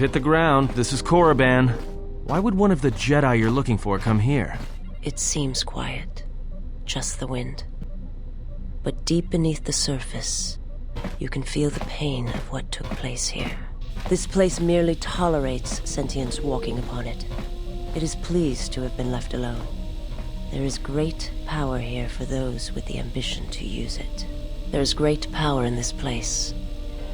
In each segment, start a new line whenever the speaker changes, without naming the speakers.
hit the ground. This is Korriban. Why would one of the Jedi you're looking for come here?
It seems quiet. Just the wind. But deep beneath the surface, you can feel the pain of what took place here. This place merely tolerates sentience walking upon it. It is pleased to have been left alone. There is great power here for those with the ambition to use it. There is great power in this place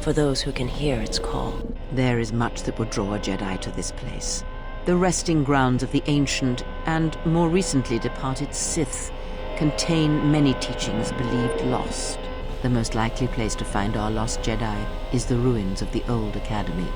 for those who can hear its call.
There is much that would draw a Jedi to this place. The resting grounds of the ancient and more recently departed Sith contain many teachings believed lost. The most likely place to find our lost Jedi is the ruins of the old academy.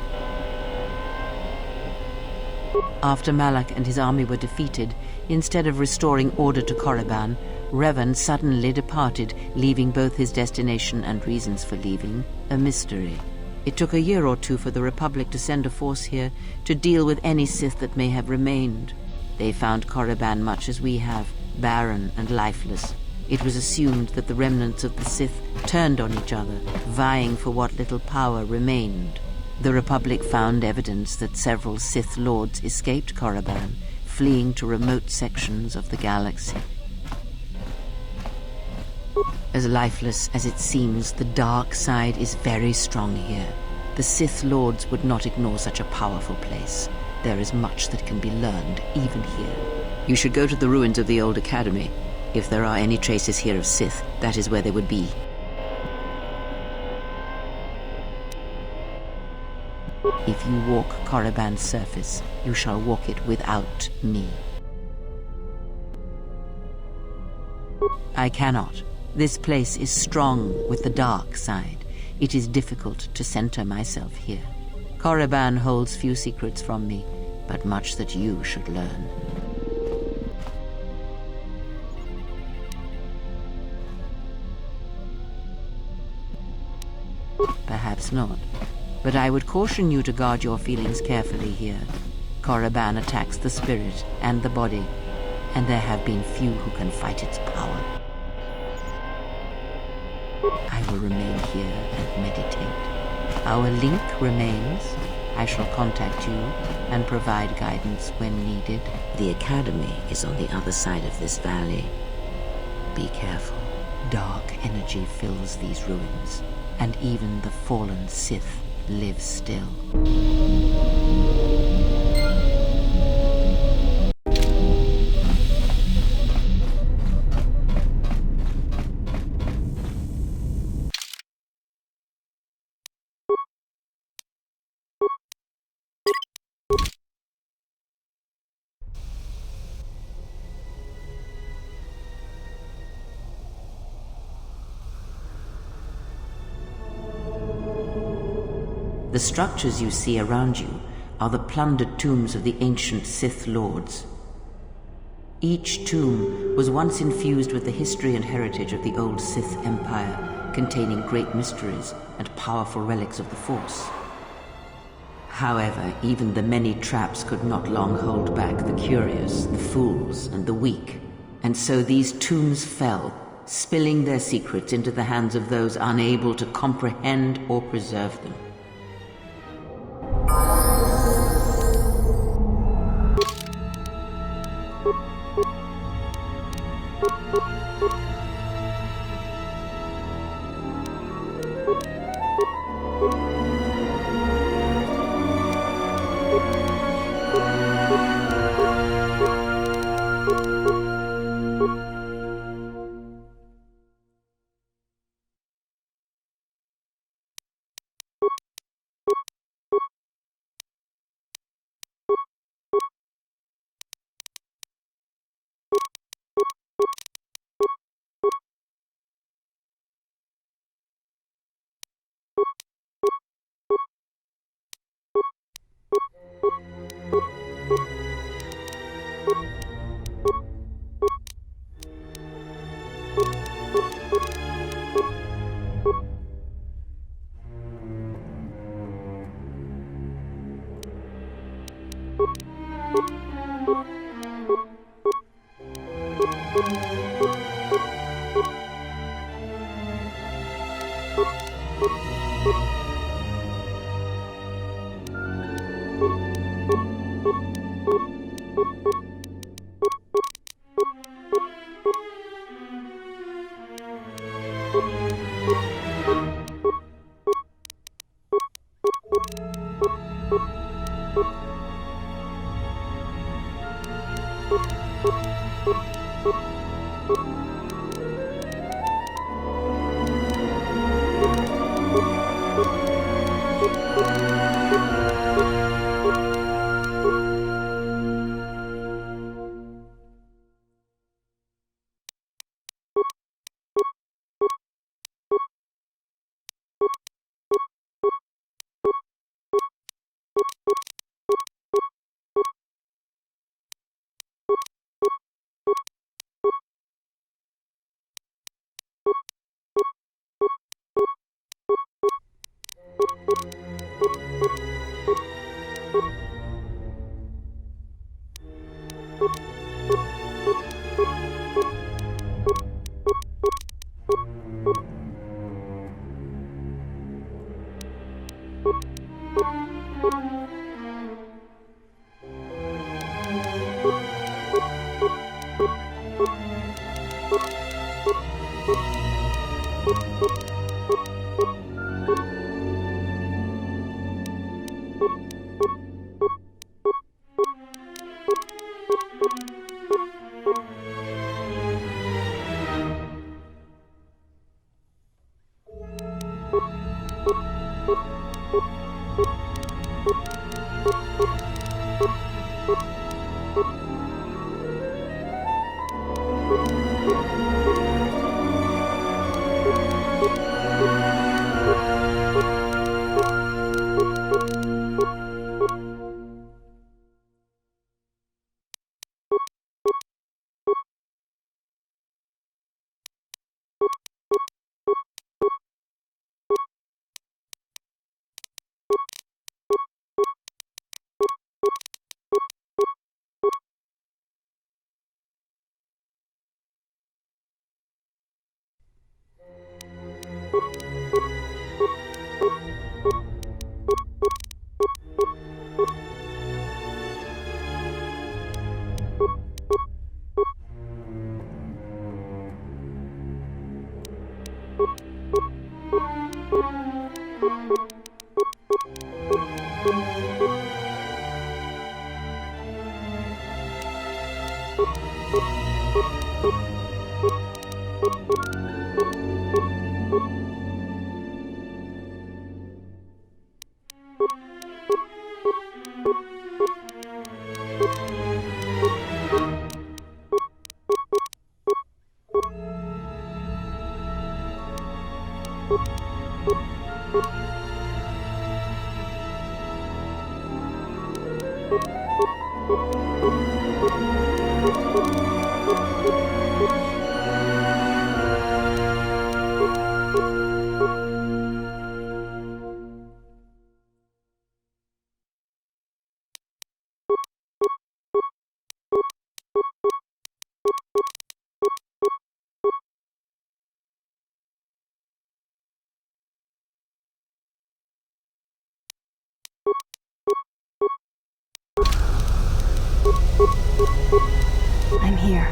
After Malak and his army were defeated, instead of restoring order to Korriban, Revan suddenly departed, leaving both his destination and reasons for leaving a mystery. It took a year or two for the Republic to send a force here to deal with any Sith that may have remained. They found Korriban much as we have, barren and lifeless. It was assumed that the remnants of the Sith turned on each other, vying for what little power remained. The Republic found evidence that several Sith lords escaped Korriban, fleeing to remote sections of the galaxy. As lifeless as it seems, the dark side is very strong here. The Sith lords would not ignore such a powerful place. There is much that can be learned, even here. You should go to the ruins of the old academy. If there are any traces here of Sith, that is where they would be. If you walk Korriban's surface, you shall walk it without me. I cannot. This place is strong with the dark side. It is difficult to center myself here. Korriban holds few secrets from me, but much that you should learn. Perhaps not, but I would caution you to guard your feelings carefully here. Korriban attacks the spirit and the body, and there have been few who can fight its power. I will remain here and meditate. Our link remains. I shall contact you and provide guidance when needed. The Academy is on the other side of this valley. Be careful. Dark energy fills these ruins, and even the fallen Sith live still. The structures you see around you are the plundered tombs of the ancient Sith lords. Each tomb was once infused with the history and heritage of the old Sith Empire, containing great mysteries and powerful relics of the Force. However, even the many traps could not long hold back the curious, the fools, and the weak, and so these tombs fell, spilling their secrets into the hands of those unable to comprehend or preserve them.
I'm here.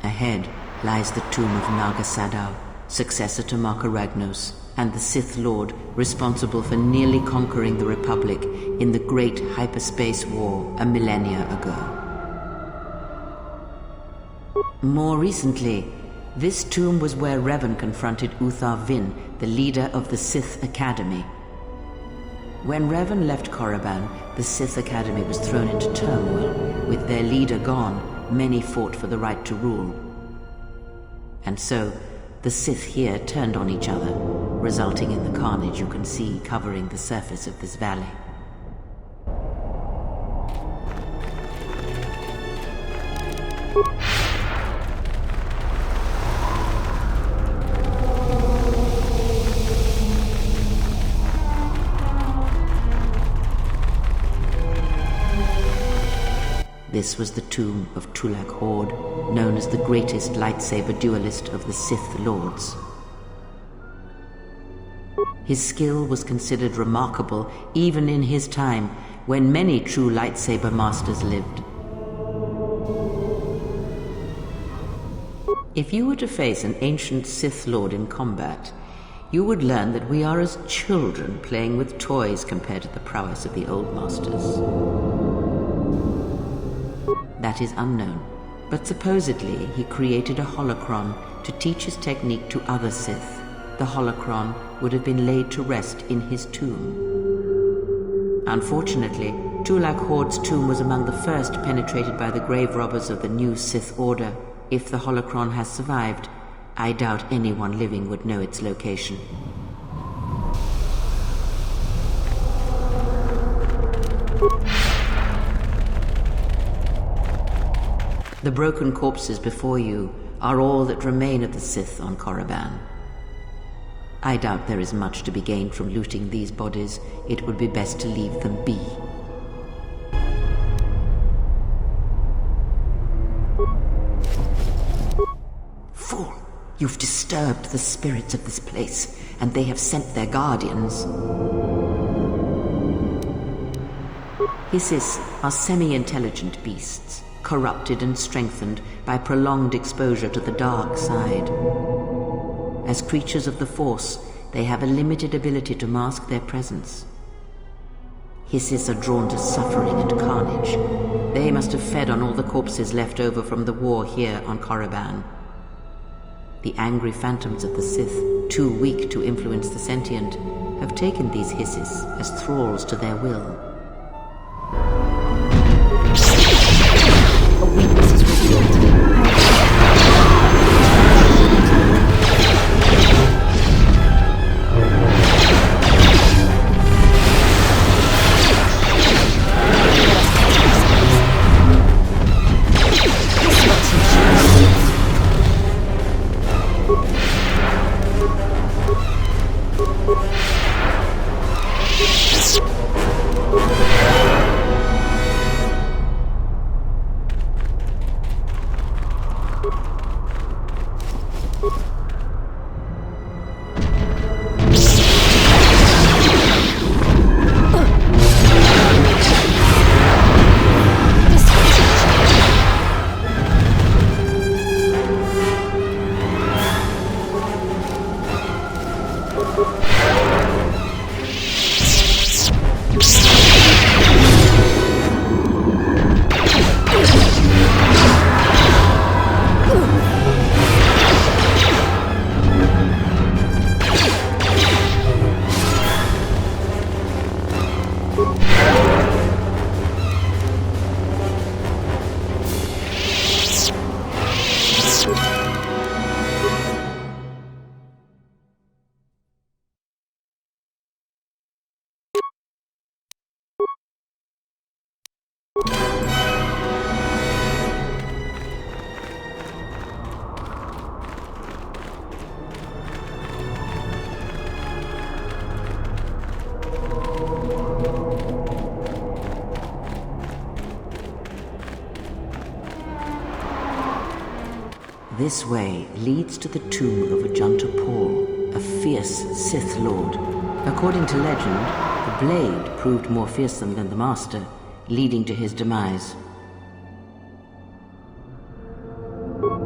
Ahead lies the tomb of Naga Sadow, successor to Marka Ragnos, and the Sith Lord responsible for nearly conquering the Republic in the Great Hyperspace War a millennia ago. More recently, this tomb was where Revan confronted Uthar Vin, the leader of the Sith Academy. When Revan left Korriban, the Sith Academy was thrown into turmoil. With their leader gone, many fought for the right to rule. And so, the Sith here turned on each other, resulting in the carnage you can see covering the surface of this valley. This was the tomb of Tulak Hord, known as the greatest lightsaber duelist of the Sith Lords. His skill was considered remarkable even in his time, when many true lightsaber masters lived. If you were to face an ancient Sith Lord in combat, you would learn that we are as children playing with toys compared to the prowess of the old masters. That is unknown, but supposedly he created a holocron to teach his technique to other Sith. The holocron would have been laid to rest in his tomb. Unfortunately, Tulak Hord's tomb was among the first penetrated by the grave robbers of the new Sith Order. If the holocron has survived, I doubt anyone living would know its location. The broken corpses before you are all that remain of the Sith on Korriban. I doubt there is much to be gained from looting these bodies. It would be best to leave them be. Fool! You've disturbed the spirits of this place, and they have sent their guardians. Hissis are semi-intelligent beasts, corrupted and strengthened by prolonged exposure to the dark side. As creatures of the Force, they have a limited ability to mask their presence. Hissis are drawn to suffering and carnage. They must have fed on all the corpses left over from the war here on Korriban. The angry phantoms of the Sith, too weak to influence the sentient, have taken these Hissis as thralls to their will.
A weakness is revealed.
This way leads to the tomb of Ajanta Paul, a fierce Sith Lord. According to legend, the blade proved more fearsome than the Master, leading to his demise.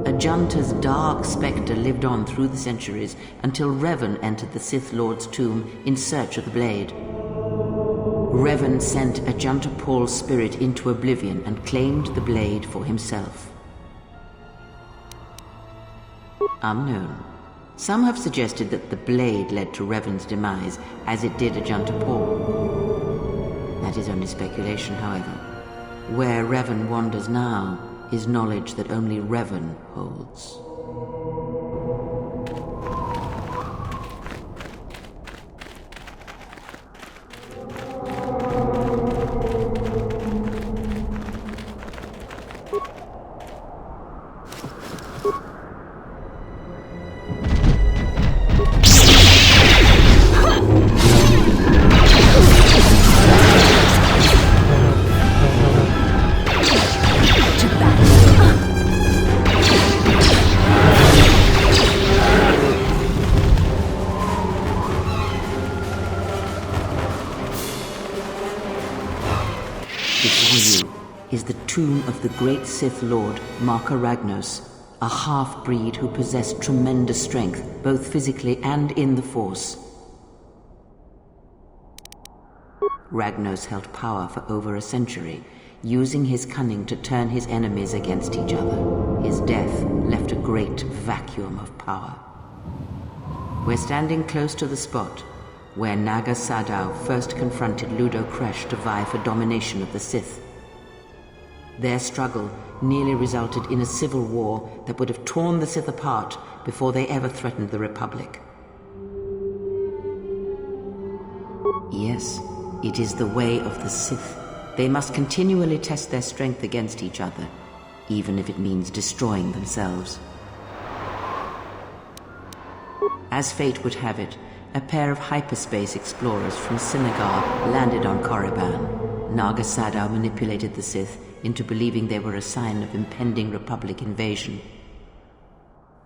Ajanta's dark spectre lived on through the centuries until Revan entered the Sith Lord's tomb in search of the blade. Revan sent Ajanta Paul's spirit into oblivion and claimed the blade for himself. Unknown. Some have suggested that the blade led to Revan's demise, as it did Ajanta Paul. That is only speculation, however. Where Revan wanders now is knowledge that only Revan holds. tomb of the great Sith Lord, Marka Ragnos, a half-breed who possessed tremendous strength, both physically and in the Force. Ragnos held power for over a century, using his cunning to turn his enemies against each other. His death left a great vacuum of power. We're standing close to the spot where Naga Sadow first confronted Ludo Kresh to vie for domination of the Sith. Their struggle nearly resulted in a civil war that would have torn the Sith apart before they ever threatened the Republic. Yes, it is the way of the Sith. They must continually test their strength against each other, even if it means destroying themselves. As fate would have it, a pair of hyperspace explorers from Sinagar landed on Korriban. Naga Sadow manipulated the Sith into believing they were a sign of impending Republic invasion.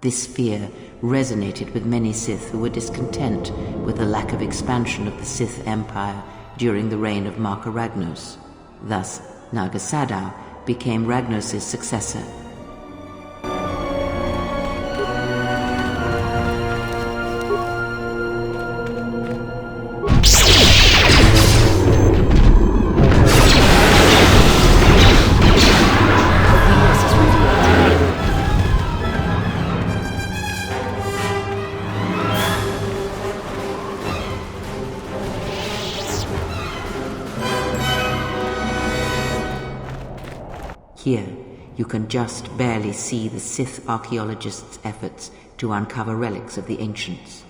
This fear resonated with many Sith who were discontent with the lack of expansion of the Sith Empire during the reign of Marka Ragnos. Thus, Naga Sadow became Ragnos' successor. Here, you can just barely see the Sith archaeologists' efforts to uncover relics of the ancients.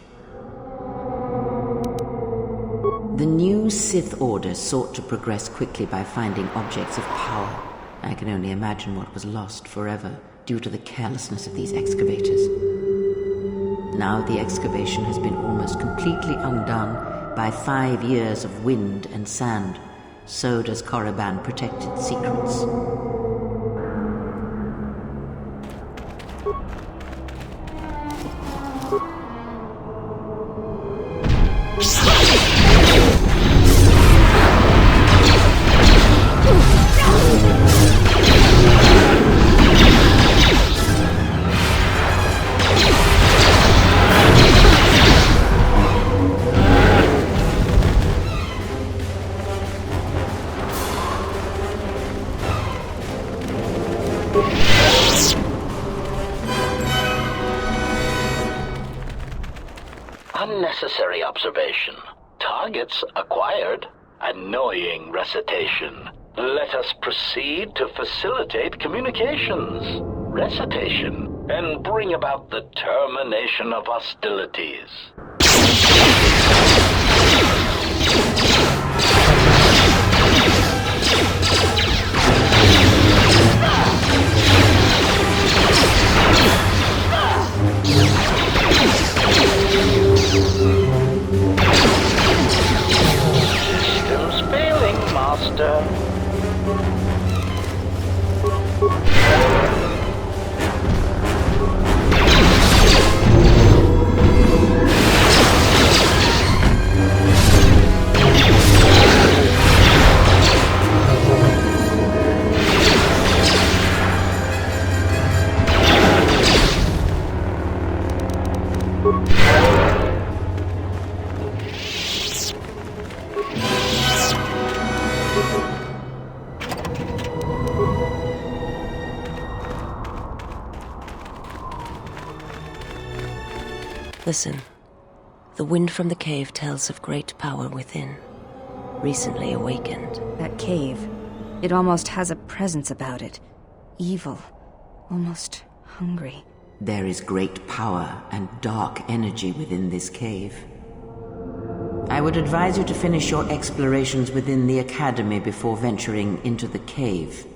The new Sith Order sought to progress quickly by finding objects of power. I can only imagine what was lost forever due to the carelessness of these excavators. Now the excavation has been almost completely undone by 5 years of wind and sand. So does Korriban protect its secrets.
Unnecessary observation. Targets acquired. Annoying recitation. Let us proceed to facilitate communications. Recitation. And bring about the termination of hostilities. Systems failing, Master.
Listen. The wind from the cave tells of great power within, recently awakened.
That cave. It almost has a presence about it. Evil. Almost hungry.
There is great power and dark energy within this cave. I would advise you to finish your explorations within the Academy before venturing into the cave.